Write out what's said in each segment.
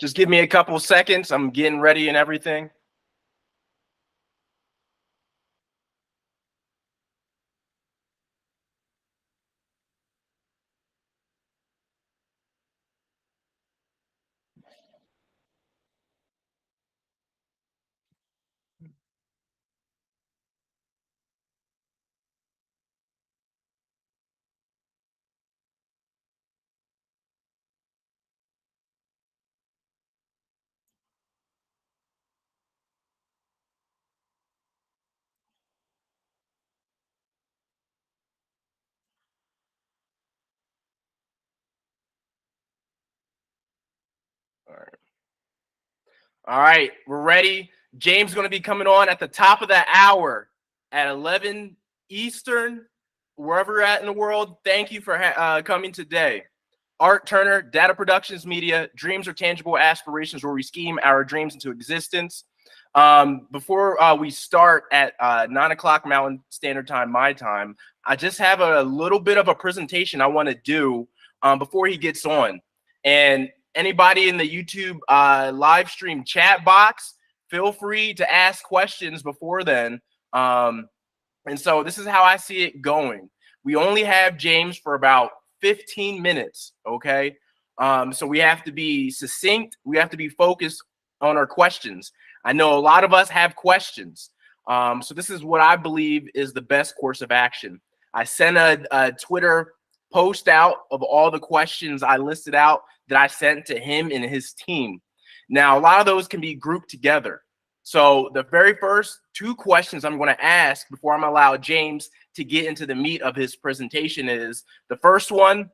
Just give me a couple seconds. I'm getting ready and everything. All right. All right, we're ready. James is going to be coming on at the top of the hour at 11 Eastern, wherever you're at in the world. Thank you for coming today. Art Turner, Data Productions Media, dreams are tangible aspirations where we scheme our dreams into existence. Before we start at 9 o'clock Mountain Standard Time, my time, I just have a little bit of a presentation I want to do before he gets on. And anybody in the YouTube live stream chat box, feel free to ask questions before then. And so this is how I see it going. We only have James for about 15 minutes, okay? So we have to be succinct. We have to be focused on our questions. I know a lot of us have questions. So this is what I believe is the best course of action. I sent a Twitter post out of all the questions I listed out that I sent to him and his team. Now, a lot of those can be grouped together. So the very first two questions I'm going to ask before I'm allowed James to get into the meat of his presentation is the first one.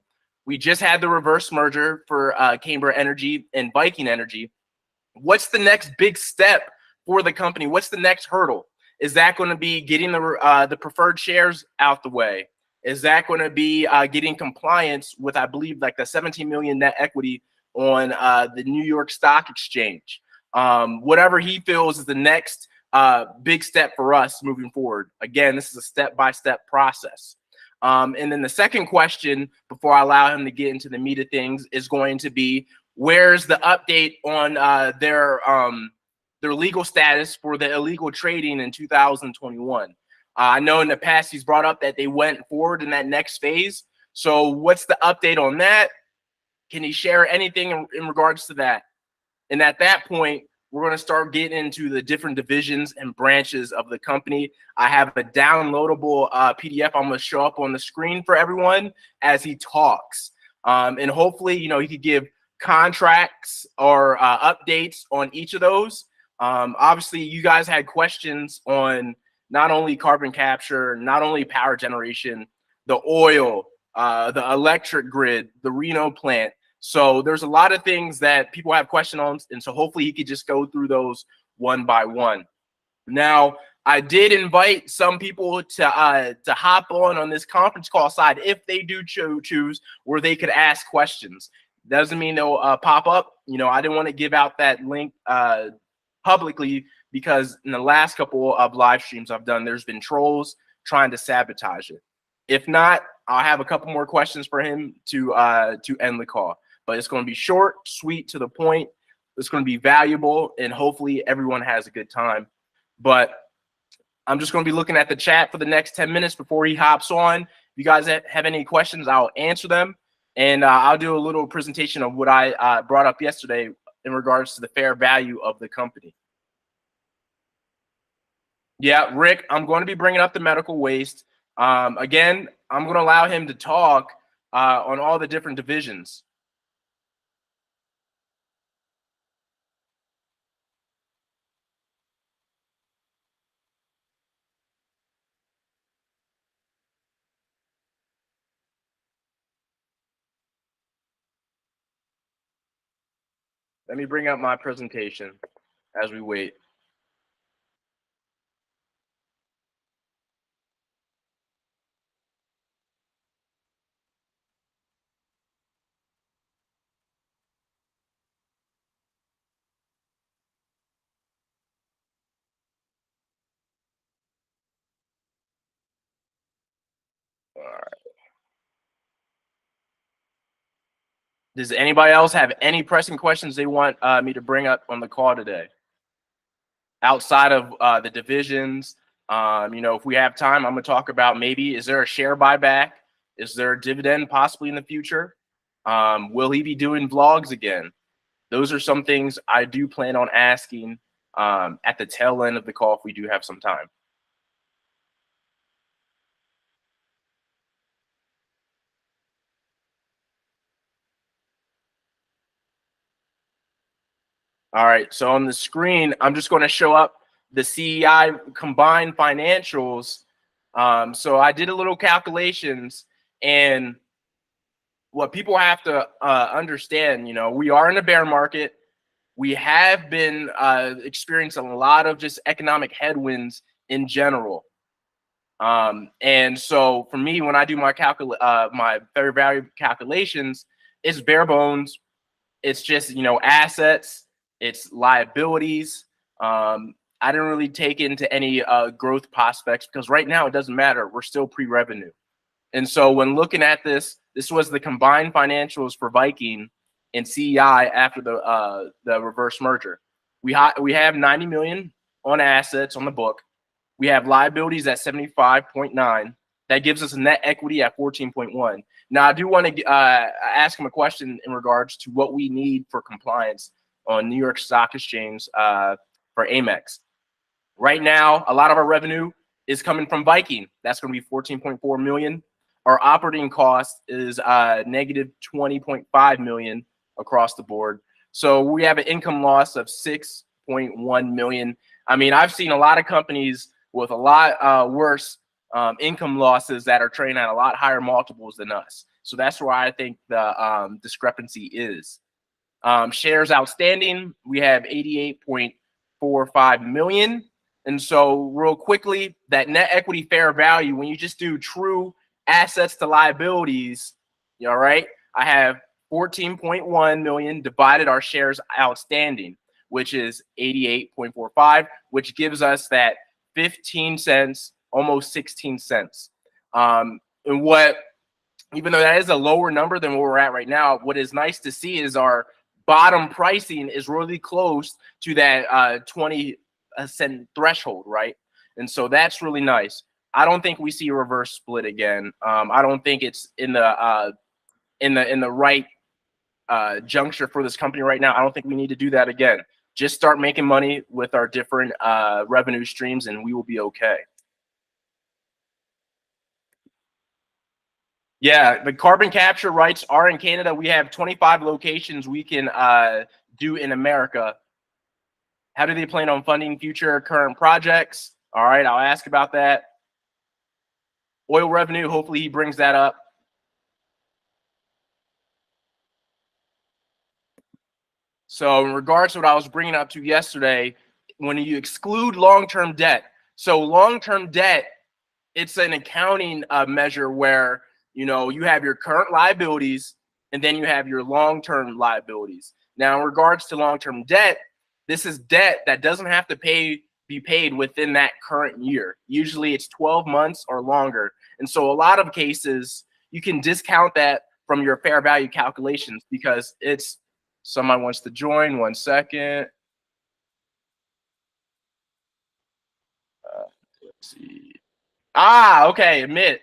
We just had the reverse merger for Camber Energy and Viking Energy. What's the next big step for the company? What's the next hurdle? Is that going to be getting the preferred shares out the way? Is that going to be getting compliance with, I believe, like the 17 million net equity on the New York Stock Exchange? Whatever he feels is the next big step for us moving forward. Again, this is a step-by-step process. And then the second question, before I allow him to get into the meat of things, is going to be, where's the update on their legal status for the illegal trading in 2021? I know in the past he's brought up that they went forward in that next phase. So what's the update on that? Can he share anything in regards to that? And at that point, we're going to start getting into the different divisions and branches of the company. I have a downloadable PDF I'm going to show up on the screen for everyone as he talks. And hopefully, you know, he could give contracts or updates on each of those. Obviously, you guys had questions on not only carbon capture, not only power generation, the oil, the electric grid, the Reno plant. So there's a lot of things that people have questions on, and so hopefully he could just go through those one by one. Now, I did invite some people to hop on this conference call side if they do choose, where they could ask questions. Doesn't mean they'll pop up. You know, I didn't want to give out that link publicly because in the last couple of live streams I've done, there's been trolls trying to sabotage it. If not, I'll have a couple more questions for him to end the call. But it's going to be short, sweet, to the point. It's going to be valuable, and hopefully everyone has a good time. But I'm just going to be looking at the chat for the next 10 minutes before he hops on. If you guys have any questions, I'll answer them. And I'll do a little presentation of what I brought up yesterday in regards to the fair value of the company. Yeah, Rick, I'm going to be bringing up the medical waste. Again, I'm going to allow him to talk on all the different divisions. Let me bring up my presentation as we wait. All right. Does anybody else have any pressing questions they want me to bring up on the call today? Outside of the divisions, if we have time, I'm going to talk about maybe, is there a share buyback? Is there a dividend possibly in the future? Will he be doing vlogs again? Those are some things I do plan on asking at the tail end of the call if we do have some time. All right, so on the screen, I'm just going to show up the CEI combined financials. So I did a little calculations, and what people have to understand, we are in a bear market. We have been experiencing a lot of just economic headwinds in general. And so for me, when I do my my fair value calculations, it's bare bones. It's just, assets, it's liabilities. I didn't really take into any growth prospects because right now it doesn't matter. We're still pre-revenue. And so when looking at this was the combined financials for Viking and CEI after the reverse merger. We have 90 million on assets on the book. We have liabilities at 75.9. That gives us a net equity at 14.1. Now, I do want to ask him a question in regards to what we need for compliance on New York Stock Exchange for Amex. Right now, a lot of our revenue is coming from Viking. That's going to be 14.4 million. Our operating cost is negative 20.5 million across the board. So we have an income loss of 6.1 million. I mean, I've seen a lot of companies with a lot worse income losses that are trading at a lot higher multiples than us. So that's why I think the discrepancy is. Shares outstanding, we have 88.45 million. And so real quickly, that net equity fair value, when you just do true assets to liabilities, all right, I have 14.1 million divided our shares outstanding, which is 88.45, which gives us that 15 cents, almost 16 cents. And even though that is a lower number than where we're at right now, what is nice to see is our bottom pricing is really close to that 20 cent threshold, right? And so that's really nice. I don't think we see a reverse split again. I don't think it's in the right juncture for this company right now. I don't think we need to do that again. Just start making money with our different revenue streams, and we will be okay. Yeah, the carbon capture rights are in Canada. We have 25 locations we can do in America. How do they plan on funding future current projects? All right, I'll ask about that. Oil revenue, hopefully he brings that up. So in regards to what I was bringing up to yesterday, when you exclude long-term debt, so long-term debt, it's an accounting measure where, you have your current liabilities and then you have your long-term liabilities. Now, in regards to long-term debt, this is debt that doesn't have to be paid within that current year. Usually it's 12 months or longer. And so a lot of cases, you can discount that from your fair value calculations because it's, someone wants to join, 1 second. Let's see. Okay, admit.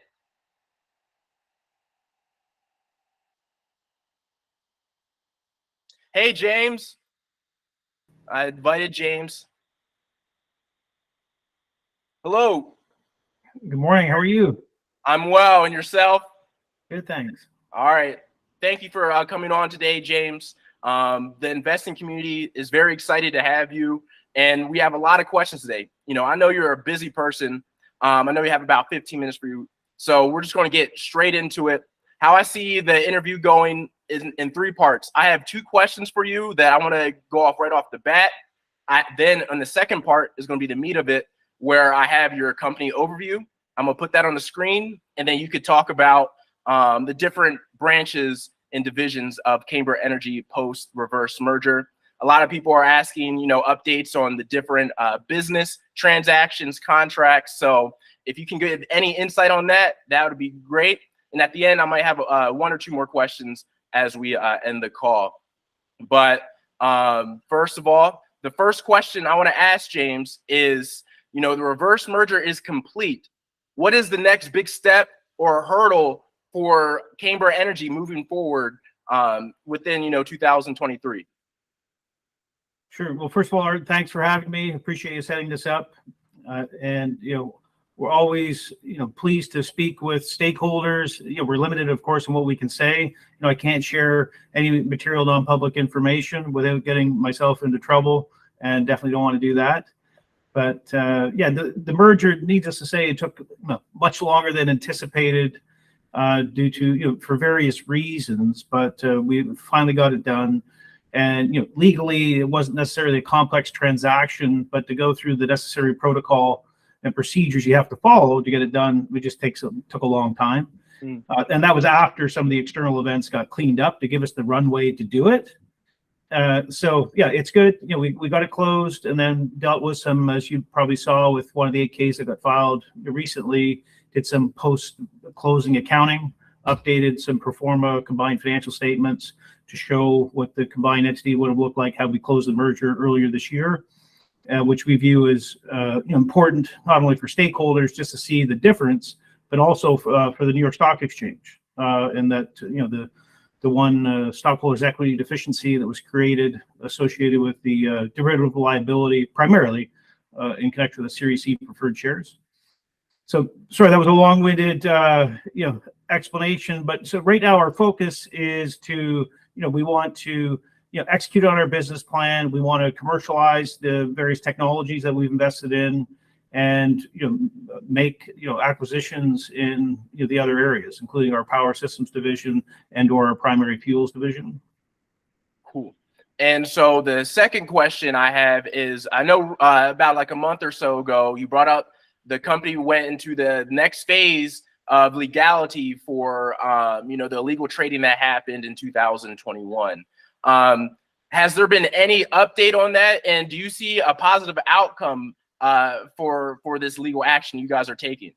Hey, James. I invited James. Hello. Good morning. How are you? I'm well. And yourself? Good, thanks. All right. Thank you for coming on today, James. The investing community is very excited to have you. And we have a lot of questions today. I know you're a busy person. I know we have about 15 minutes for you. So we're just going to get straight into it. How I see the interview going is in 3 parts. I have 2 questions for you that I want to go off right off the bat. Then on the second part is going to be the meat of it, where I have your company overview. I'm going to put that on the screen, and then you could talk about the different branches and divisions of Camber Energy post reverse merger. A lot of people are asking, updates on the different business transactions, contracts. So if you can give any insight on that, that would be great. And at the end, I might have 1 or 2 more questions as we end the call. But first of all, the first question I want to ask James is, the reverse merger is complete. What is the next big step or hurdle for Camber Energy moving forward within 2023? Sure. Well, first of all, Art, thanks for having me. Appreciate you setting this up. And we're always pleased to speak with stakeholders. We're limited, of course, in what we can say. I can't share any material non-public information without getting myself into trouble, and definitely don't want to do that. But yeah, the merger, needless to say, it took much longer than anticipated due to for various reasons. But we finally got it done. And legally, it wasn't necessarily a complex transaction, but to go through the necessary protocol and procedures you have to follow to get it done, it just took a long time. And that was after some of the external events got cleaned up to give us the runway to do it. So yeah, it's good. We got it closed, and then dealt with some, as you probably saw with one of the 8Ks that got filed recently, did some post-closing accounting, updated some pro forma combined financial statements to show what the combined entity would have looked like had we closed the merger earlier this year, which we view as important not only for stakeholders just to see the difference, but also for the New York Stock Exchange, and that the one stockholders' equity deficiency that was created associated with the derivative liability, primarily in connection with the Series C preferred shares. So sorry, that was a long-winded explanation, but so right now our focus is to we want to execute on our business plan. We want to commercialize the various technologies that we've invested in, and make acquisitions in the other areas, including our power systems division and/or our primary fuels division. Cool. And so the second question I have is, I know about like a month or so ago, you brought up the company went into the next phase of legality for the illegal trading that happened in 2021. Has there been any update on that, and do you see a positive outcome for this legal action you guys are taking?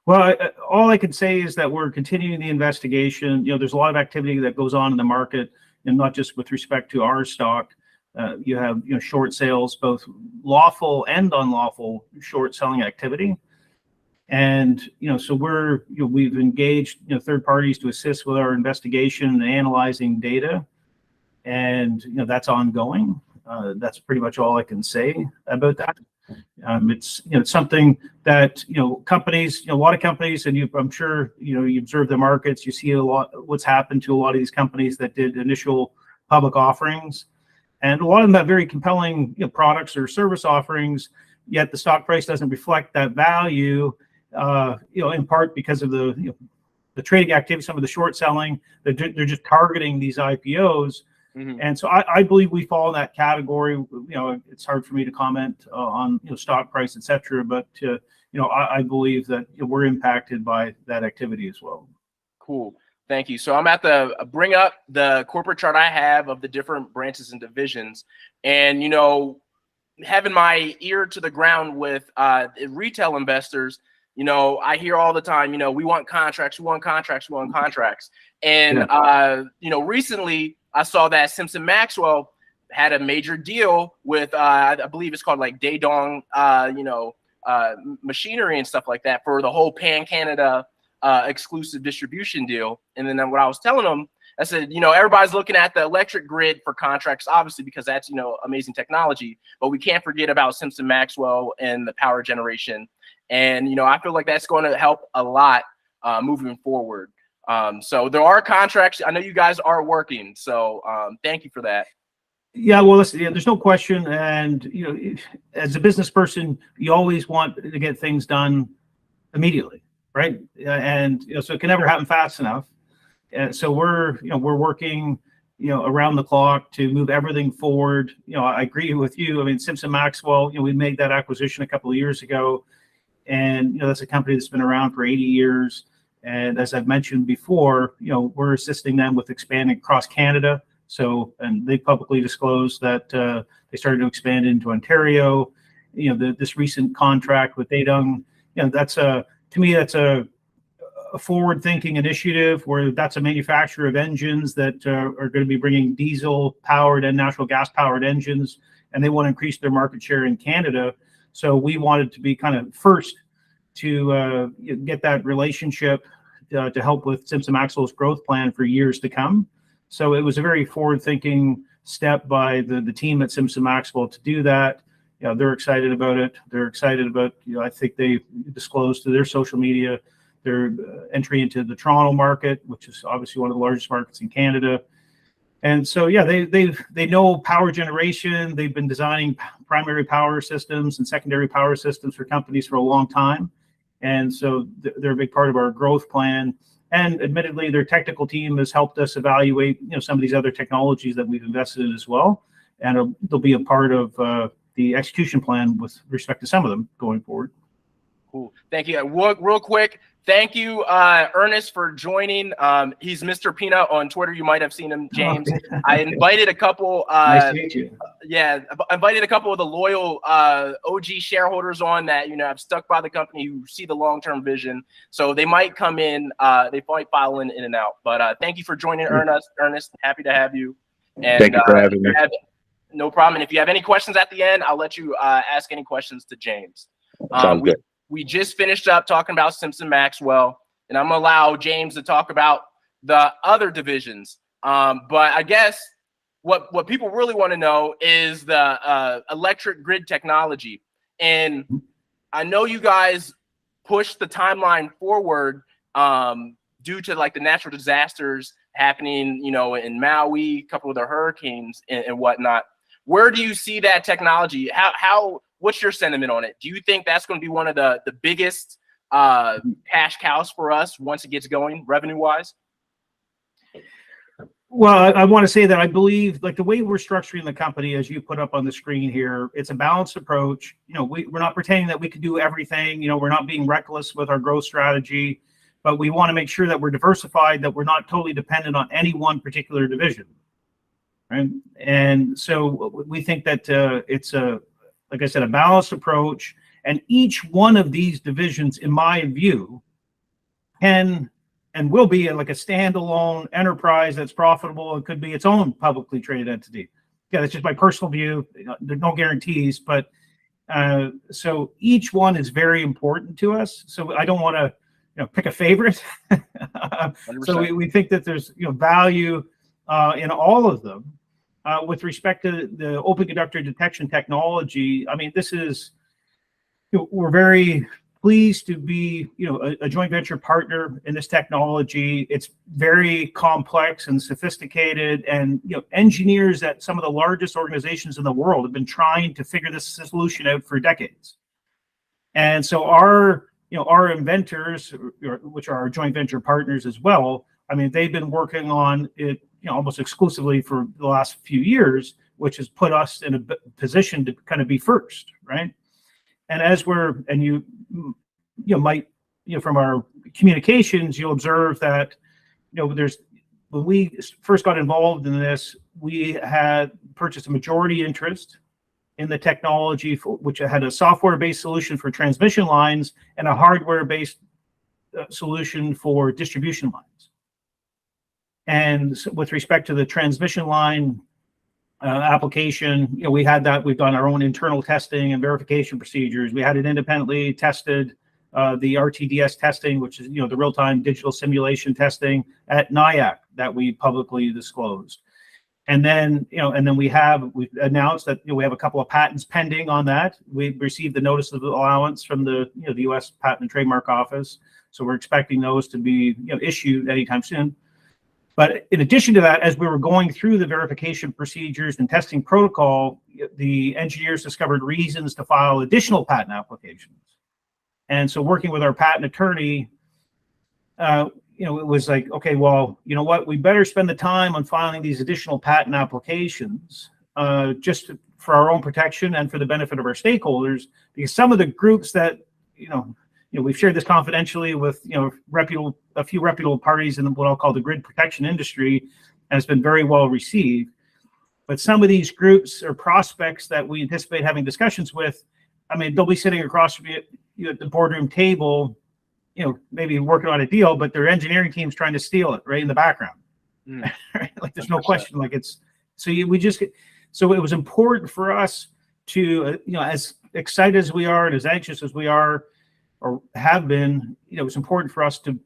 Well, all I can say is that we're continuing the investigation. There's a lot of activity that goes on in the market, and not just with respect to our stock. You have short sales, both lawful and unlawful short selling activity. And so we've engaged third parties to assist with our investigation and analyzing data, and that's ongoing. That's pretty much all I can say about that. It's something that companies, a lot of companies, and I'm sure you observe the markets. You see a lot what's happened to a lot of these companies that did initial public offerings, and a lot of them have very compelling products or service offerings. Yet the stock price doesn't reflect that value. In part because of the trading activity, some of the short selling. They're just targeting these IPOs. Mm-hmm. And so I believe we fall in that category. It's hard for me to comment on stock price, etc. But I believe that we're impacted by that activity as well. Cool, thank you. So I'm at the bring up the corporate chart I have of the different branches and divisions, and having my ear to the ground with retail investors. I hear all the time, we want contracts, we want contracts, we want contracts. And, recently I saw that Simpson Maxwell had a major deal with, I believe it's called like Daedong, machinery and stuff like that for the whole Pan Canada exclusive distribution deal. And then what I was telling them, I said, everybody's looking at the electric grid for contracts, obviously, because that's, amazing technology, but we can't forget about Simpson Maxwell and the power generation. And, I feel like that's going to help a lot moving forward. So there are contracts. I know you guys are working. So thank you for that. Yeah, well, listen, there's no question. And, as a business person, you always want to get things done immediately, right? And, so it can never happen fast enough. So we're working, around the clock to move everything forward. I agree with you. I mean, Simpson Maxwell, we made that acquisition a couple of years ago. And, that's a company that's been around for 80 years. And as I've mentioned before, we're assisting them with expanding across Canada. So, and they publicly disclosed that they started to expand into Ontario. This recent contract with Daedong, that's to me, that's a a forward-thinking initiative where that's a manufacturer of engines that are going to be bringing diesel-powered and natural gas-powered engines, and they want to increase their market share in Canada. So we wanted to be kind of first to get that relationship to help with Simpson Maxwell's growth plan for years to come. So it was a very forward-thinking step by the team at Simpson Maxwell to do that. You know, they're excited about it. They're excited about, you know, I think they disclosed to their social media their entry into the Toronto market, which is obviously one of the largest markets in Canada. And so, yeah, they know power generation. They've been designing primary power systems and secondary power systems for companies for a long time. And so they're a big part of our growth plan. And admittedly, their technical team has helped us evaluate, you know, some of these other technologies that we've invested in as well. And they'll be a part of the execution plan with respect to some of them going forward. Cool. Thank you. Real quick, thank you, Ernest, for joining. He's Mr. Peanut on Twitter. You might have seen him, James. Okay. I invited a couple. Nice to meet you. Yeah, I invited a couple of the loyal OG shareholders on that, you know, have stuck by the company, who see the long-term vision. So they might come in. They might file in and out. But thank you for joining, Ernest. Happy to have you. And thank you for having me. No problem. And if you have any questions at the end, I'll let you ask any questions to James. Sounds good. We just finished up talking about Simpson Maxwell, and I'm gonna allow James to talk about the other divisions. But I guess what people really want to know is the electric grid technology. And I know you guys pushed the timeline forward due to like the natural disasters happening, you know, in Maui, a couple of the hurricanes and whatnot. Where do you see that technology? What's your sentiment on it? Do you think that's going to be one of the biggest cash cows for us once it gets going, revenue-wise? Well, I want to say that I believe, like, the way we're structuring the company, as you put up on the screen here, it's a balanced approach. You know, we're not pretending that we can do everything. You know, we're not being reckless with our growth strategy, but we want to make sure that we're diversified, that we're not totally dependent on any one particular division. Right? And so we think that it's like I said, a balanced approach, and each one of these divisions, in my view, can and will be like a standalone enterprise that's profitable and could be its own publicly traded entity. Yeah, that's just my personal view. There's no guarantees, but so each one is very important to us. So I don't want to, you know, pick a favorite. So we think that there's, you know, value in all of them. With respect to the open conductor detection technology, I mean, this is, you know, we're very pleased to be, you know, a joint venture partner in this technology. It's very complex and sophisticated, and, you know, engineers at some of the largest organizations in the world have been trying to figure this solution out for decades. And so our inventors, which are our joint venture partners as well, I mean, they've been working on it, you know, almost exclusively for the last few years, which has put us in a position to kind of be first, right? And as you might, you know, from our communications, you'll observe that, you know, when we first got involved in this, we had purchased a majority interest in the technology, which had a software-based solution for transmission lines and a hardware-based solution for distribution lines. And so with respect to the transmission line application, you know, we had that. We've done our own internal testing and verification procedures. We had it independently tested, the RTDS testing, which is, you know, the real-time digital simulation testing at NIAC that we publicly disclosed. And then, you know, we've announced that, you know, we have a couple of patents pending on that. We received the notice of allowance from the, you know, the U.S. Patent and Trademark Office. So we're expecting those to be, you know, issued anytime soon. But in addition to that, as we were going through the verification procedures and testing protocol, the engineers discovered reasons to file additional patent applications. And so working with our patent attorney, you know, it was like, okay, well, you know what, we better spend the time on filing these additional patent applications just for our own protection and for the benefit of our stakeholders, because some of the groups that, you know, we've shared this confidentially with, you know, a few reputable parties in what I'll call the grid protection industry, and it's been very well received. But some of these groups or prospects that we anticipate having discussions with, I mean, they'll be sitting across from you at the boardroom table, maybe working on a deal, but their engineering team's trying to steal it right in the background. Right? Like there's no 100%. question. Like so it was important for us to, as excited as we are and as anxious as we are or have been, it's important for us to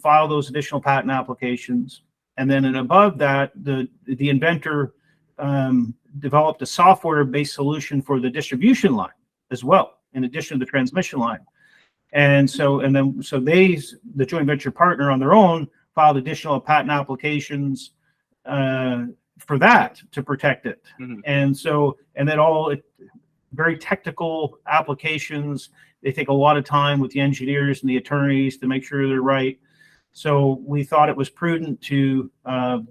file those additional patent applications. And then above that, the inventor developed a software-based solution for the distribution line as well, in addition to the transmission line. And so the joint venture partner on their own filed additional patent applications for that to protect it. And then very technical applications. They take a lot of time with the engineers and the attorneys to make sure they're right. So we thought it was prudent to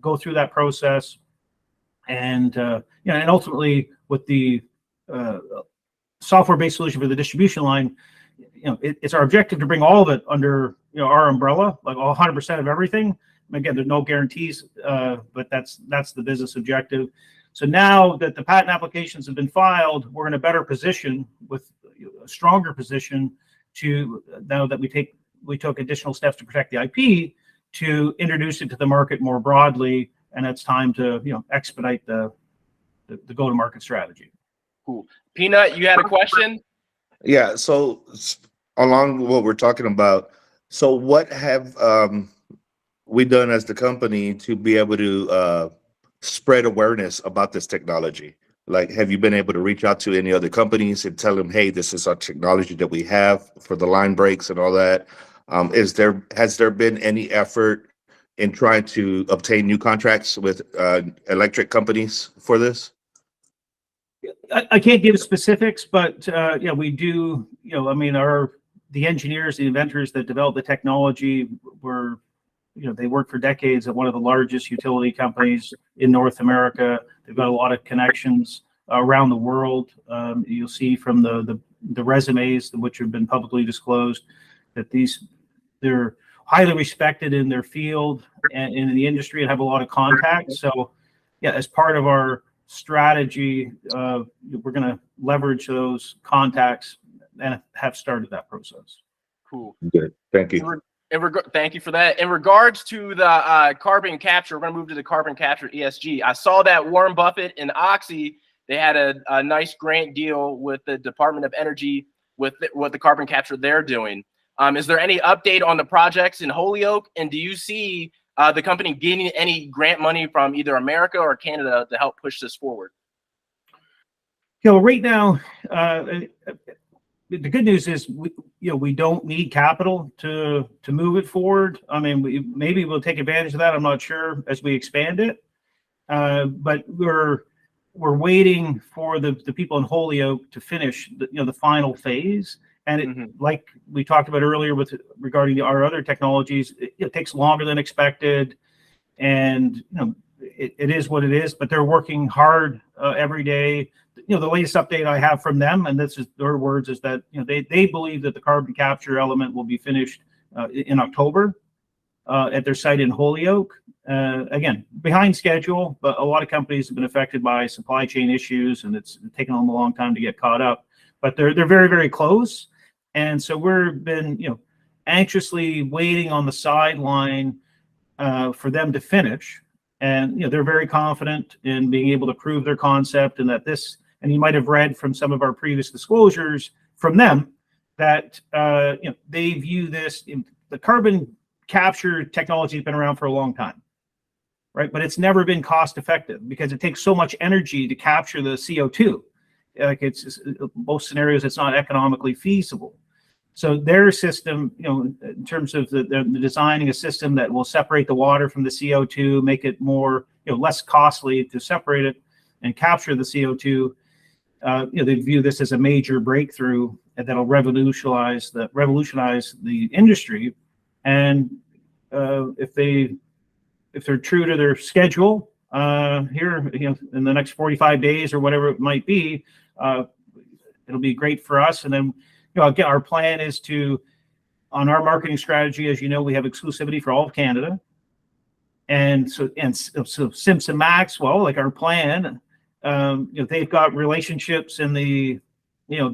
go through that process, and ultimately with the software-based solution for the distribution line, it's our objective to bring all of it under our umbrella, like 100% of everything. Again, there's no guarantees, but that's the business objective. So now that the patent applications have been filed, we're in a better position, with a stronger position, now that we took additional steps to protect the IP, to introduce it to the market more broadly, and it's time to expedite the go-to-market strategy. Cool. Peanut, you had a question? Yeah. So along what we're talking about, so what have we done as the company to be able to spread awareness about this technology? Like, have you been able to reach out to any other companies and tell them, hey, this is our technology that we have for the line breaks and all that? Has there been any effort in trying to obtain new contracts with electric companies for this? I can't give specifics, but we do. The engineers, the inventors that developed the technology they worked for decades at one of the largest utility companies in North America. They've got a lot of connections around the world. You'll see from the resumes, which have been publicly disclosed, that they're highly respected in their field and in the industry, and have a lot of contacts. So, as part of our strategy, we're going to leverage those contacts and have started that process. Cool. Good. Thank you. Thank you for that. In regards to the carbon capture, we're going to move to the carbon capture ESG. I saw that Warren Buffett and Oxy, they had a nice grant deal with the Department of Energy with what the carbon capture they're doing. Is there any update on the projects in Holyoke? And do you see the company gaining any grant money from either America or Canada to help push this forward? Right now, the good news is we don't need capital to move it forward. I mean, maybe we'll take advantage of that. I'm not sure as we expand it, but we're waiting for the people in Holyoke to finish the final phase. And like we talked about earlier regarding our other technologies, it takes longer than expected, and it is what it is. But they're working hard every day. The latest update I have from them, and this is their words, is that they believe that the carbon capture element will be finished in October at their site in Holyoke. Again, behind schedule, but a lot of companies have been affected by supply chain issues, and it's taken them a long time to get caught up. But they're very, very close, and so we've been anxiously waiting on the sideline for them to finish. And they're very confident in being able to prove their concept, and that this. And you might have read from some of our previous disclosures from them that they view this. The carbon capture technology has been around for a long time, right? But it's never been cost effective because it takes so much energy to capture the CO2. Like most scenarios, it's not economically feasible. So their system, in terms of the designing a system that will separate the water from the CO2, make it more, less costly to separate it and capture the CO2. They view this as a major breakthrough that'll revolutionize the industry. And if they're true to their schedule here, in the next 45 days or whatever it might be, it'll be great for us. And then, again, our plan is to, on our marketing strategy, as you know, we have exclusivity for all of Canada. And so Simpson Maxwell, like our plan, they've got relationships in the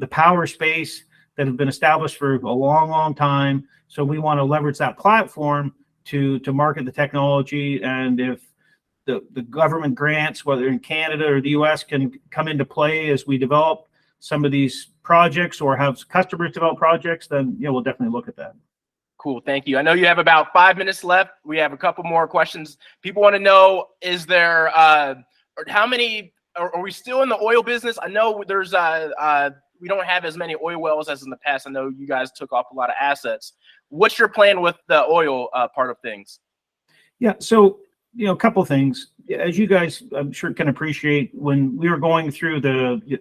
power space that have been established for a long, long time. So we want to leverage that platform to market the technology. And if the government grants, whether in Canada or the US, can come into play as we develop some of these projects or have customers develop projects, then we'll definitely look at that. Cool, thank you. I know you have about 5 minutes left. We have a couple more questions. People want to know, is there how many are we still in the oil business? I know there's we don't have as many oil wells as in the past. I know you guys took off a lot of assets. What's your plan with the oil part of things? Yeah, so a couple of things. As you guys, I'm sure, can appreciate, when we were going through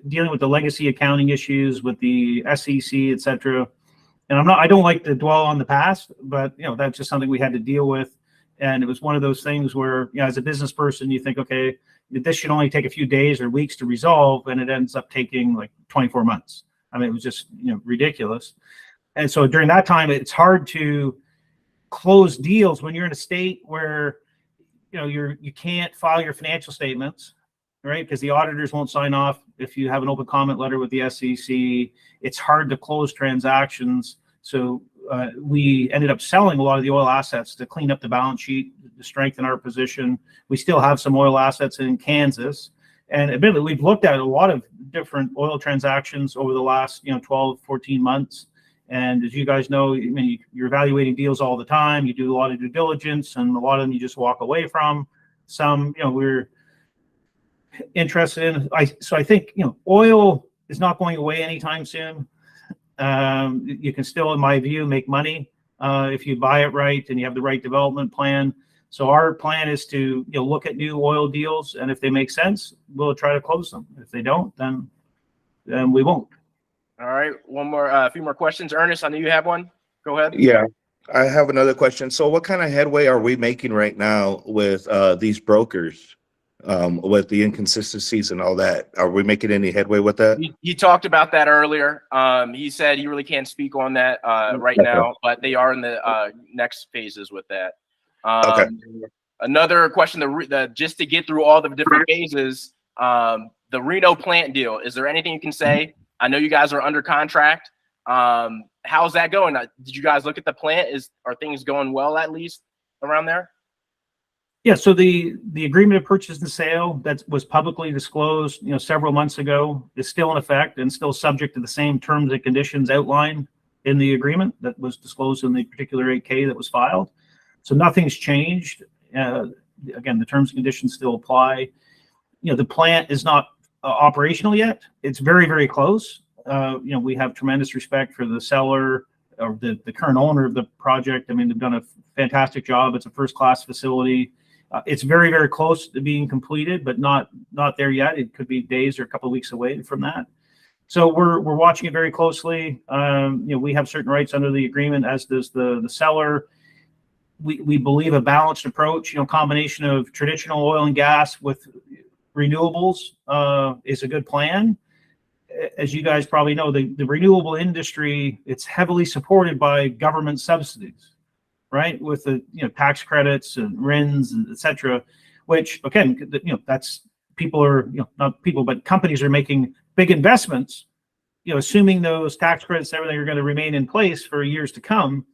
dealing with the legacy accounting issues with the SEC, et cetera, and I don't like to dwell on the past, but that's just something we had to deal with. And it was one of those things where, as a business person, you think, okay, this should only take a few days or weeks to resolve, and it ends up taking like 24 months. I mean, it was just ridiculous. And so during that time, it's hard to close deals when you're in a state where you can't file your financial statements, right? Because the auditors won't sign off if you have an open comment letter with the SEC. It's hard to close transactions. So we ended up selling a lot of the oil assets to clean up the balance sheet, to strengthen our position. We still have some oil assets in Kansas. And admittedly, we've looked at a lot of different oil transactions over the last 12, 14 months. And as you guys know, I mean, you're evaluating deals all the time. You do a lot of due diligence, and a lot of them you just walk away from. Some, we're interested in. So I think, oil is not going away anytime soon. You can still, in my view, make money if you buy it right and you have the right development plan. So our plan is to look at new oil deals, and if they make sense, we'll try to close them. If they don't, then we won't. All right, a few more questions. Ernest, I know you have one. Go ahead. Yeah, I have another question. So what kind of headway are we making right now with these brokers, with the inconsistencies and all that? Are we making any headway with that? He talked about that earlier. He said he really can't speak on that right now, but they are in the next phases with that. Okay. Another question, just to get through all the different phases, the Reno plant deal, is there anything you can say? I know you guys are under contract. How's that going? Did you guys look at the plant? Are things going well, at least around there? Yeah, so the agreement of purchase and sale that was publicly disclosed, several months ago, is still in effect and still subject to the same terms and conditions outlined in the agreement that was disclosed in the particular 8K that was filed. So nothing's changed. Again, the terms and conditions still apply. The plant is not operational yet. It's very, very close. We have tremendous respect for the seller or the current owner of the project. I mean, they've done a fantastic job. It's a first-class facility. It's very, very close to being completed, but not there yet. It could be days or a couple of weeks away from that. So we're watching it very closely. We have certain rights under the agreement, as does the seller. We believe a balanced approach, combination of traditional oil and gas with renewables is a good plan. As you guys probably know, the renewable industry, it's heavily supported by government subsidies, right? With the tax credits and RINs and et cetera, which again, that's not people, but companies are making big investments, assuming those tax credits, everything are going to remain in place for years to come.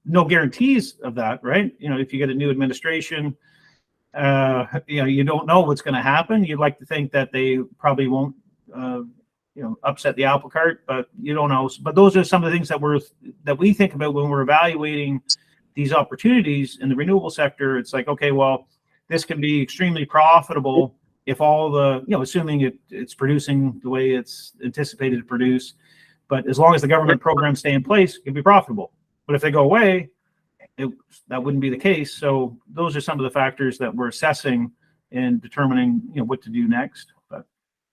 No guarantees of that, right? If you get a new administration, you don't know what's going to happen. You'd like to think that they probably won't, upset the apple cart, but you don't know. But those are some of the things that we think about when we're evaluating these opportunities in the renewable sector. It's like, okay, well, this can be extremely profitable if all the, assuming it's producing the way it's anticipated to produce. But as long as the government programs stay in place, it can be profitable. But if they go away, that wouldn't be the case. So those are some of the factors that we're assessing and determining, what to do next. But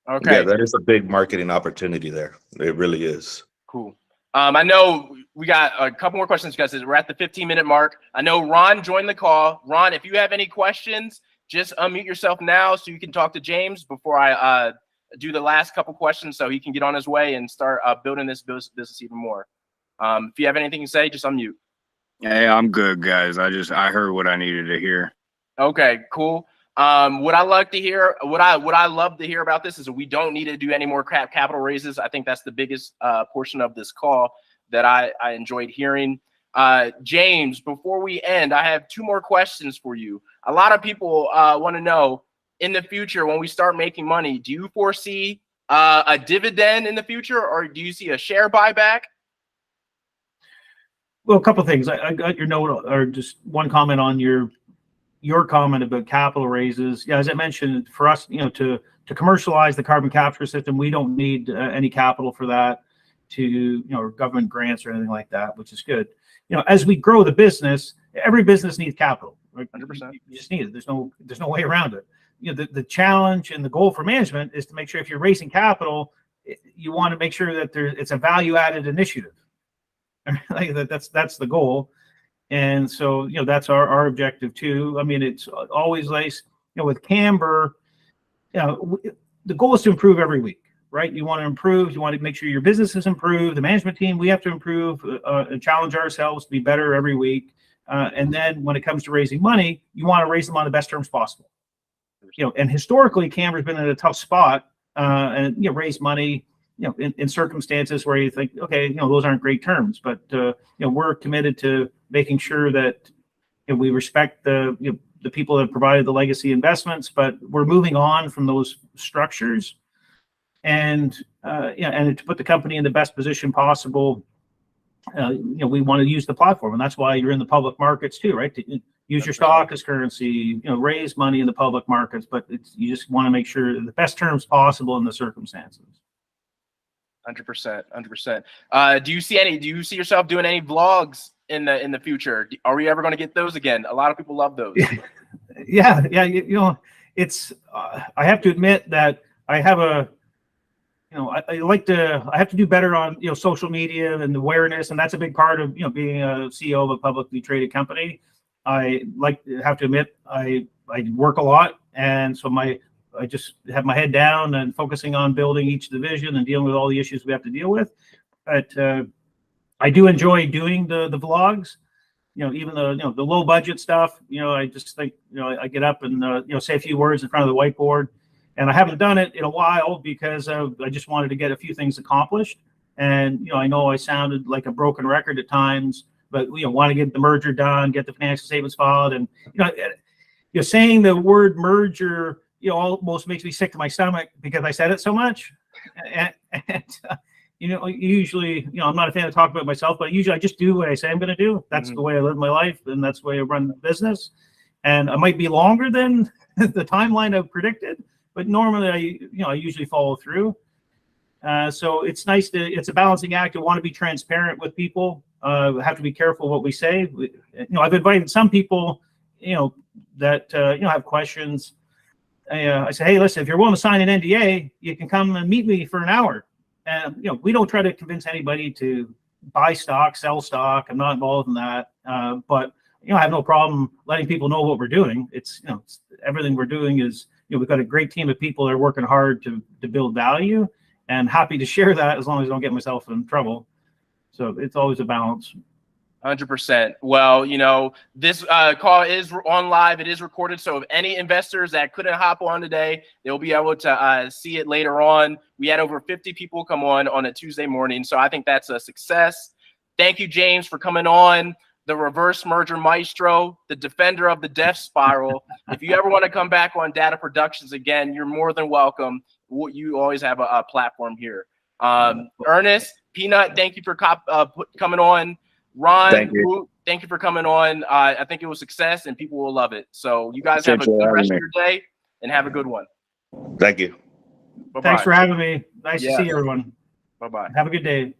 okay, yeah, that is a big marketing opportunity there. It really is. Cool. I know we got a couple more questions, guys. We're at the 15-minute mark. I know Ron joined the call. Ron, if you have any questions, just unmute yourself now so you can talk to James before I do the last couple questions, so he can get on his way and start building this business even more. If you have anything to say, just unmute. Hey, I'm good, guys. I heard what I needed to hear. Okay, cool. What I like to hear, what I love to hear about this is that we don't need to do any more capital raises. I think that's the biggest portion of this call that I enjoyed hearing. James, before we end, I have 2 more questions for you. A lot of people want to know, in the future, when we start making money, do you foresee a dividend in the future, or do you see a share buyback? Well, a couple of things. I got your note, or just one comment on your comment about capital raises. Yeah, as I mentioned, for us, to commercialize the carbon capture system, we don't need any capital for that, to or government grants or anything like that, which is good. As we grow the business, every business needs capital. Right? 100%. You just need it. There's no way around it. The challenge and the goal for management is to make sure if you're raising capital, you want to make sure that it's a value-added initiative. Like that's the goal. And so, that's our objective too. I mean, it's always nice, with Camber, the goal is to improve every week, right? You want to improve, you want to make sure your business is improved, the management team, we have to improve and challenge ourselves to be better every week. And then when it comes to raising money, you want to raise them on the best terms possible. And historically, Camber's been in a tough spot and, raise money, in circumstances where you think, okay, those aren't great terms, but, we're committed to making sure that we respect the people that provided the legacy investments, but we're moving on from those structures, and and to put the company in the best position possible. We want to use the platform, and that's why you're in the public markets too, right? To use your stock as currency, raise money in the public markets, but you just want to make sure the best terms possible in the circumstances. 100%, 100%. Do you see yourself doing any vlogs in the future? Are we ever going to get those again? A lot of people love those. Yeah. It's I have to admit that I have I have to do better on social media and awareness, and that's a big part of being a CEO of a publicly traded company. I have to admit I work a lot, and so I just have my head down and focusing on building each division and dealing with all the issues we have to deal with. But I do enjoy doing the vlogs, even the low budget stuff. I just think, I get up and, say a few words in front of the whiteboard, and I haven't done it in a while because I just wanted to get a few things accomplished. And, I know I sounded like a broken record at times, but we want to get the merger done, get the financial statements filed. And, saying the word merger, almost makes me sick to my stomach because I said it so much. And usually, I'm not a fan of talking about myself, but usually I just do what I say I'm going to do. That's the way I live my life, and that's the way I run the business. And it might be longer than the timeline I've predicted, but normally I usually follow through. So it's nice it's a balancing act. I want to be transparent with people. We have to be careful what we say. I've invited some people, that have questions. I say, hey, listen, if you're willing to sign an NDA, you can come and meet me for an hour. And, we don't try to convince anybody to buy stock, sell stock. I'm not involved in that. But, I have no problem letting people know what we're doing. It's everything we're doing is, we've got a great team of people that are working hard to build value, and happy to share that as long as I don't get myself in trouble. So it's always a balance. 100%. Well, this call is on live. It is recorded. So if any investors that couldn't hop on today, they'll be able to see it later on. We had over 50 people come on a Tuesday morning. So I think that's a success. Thank you, James, for coming on. The reverse merger maestro, the defender of the death spiral. If you ever want to come back on Data Productions again, you're more than welcome. You always have a platform here. Ernest, Peanut, thank you for coming on. Ron, thank you for coming on. I think it was a success, and people will love it. So you guys have a good rest of your day, and have a good one. Thank you. Bye-bye. Thanks for having me. Nice to see everyone. Bye-bye. Have a good day.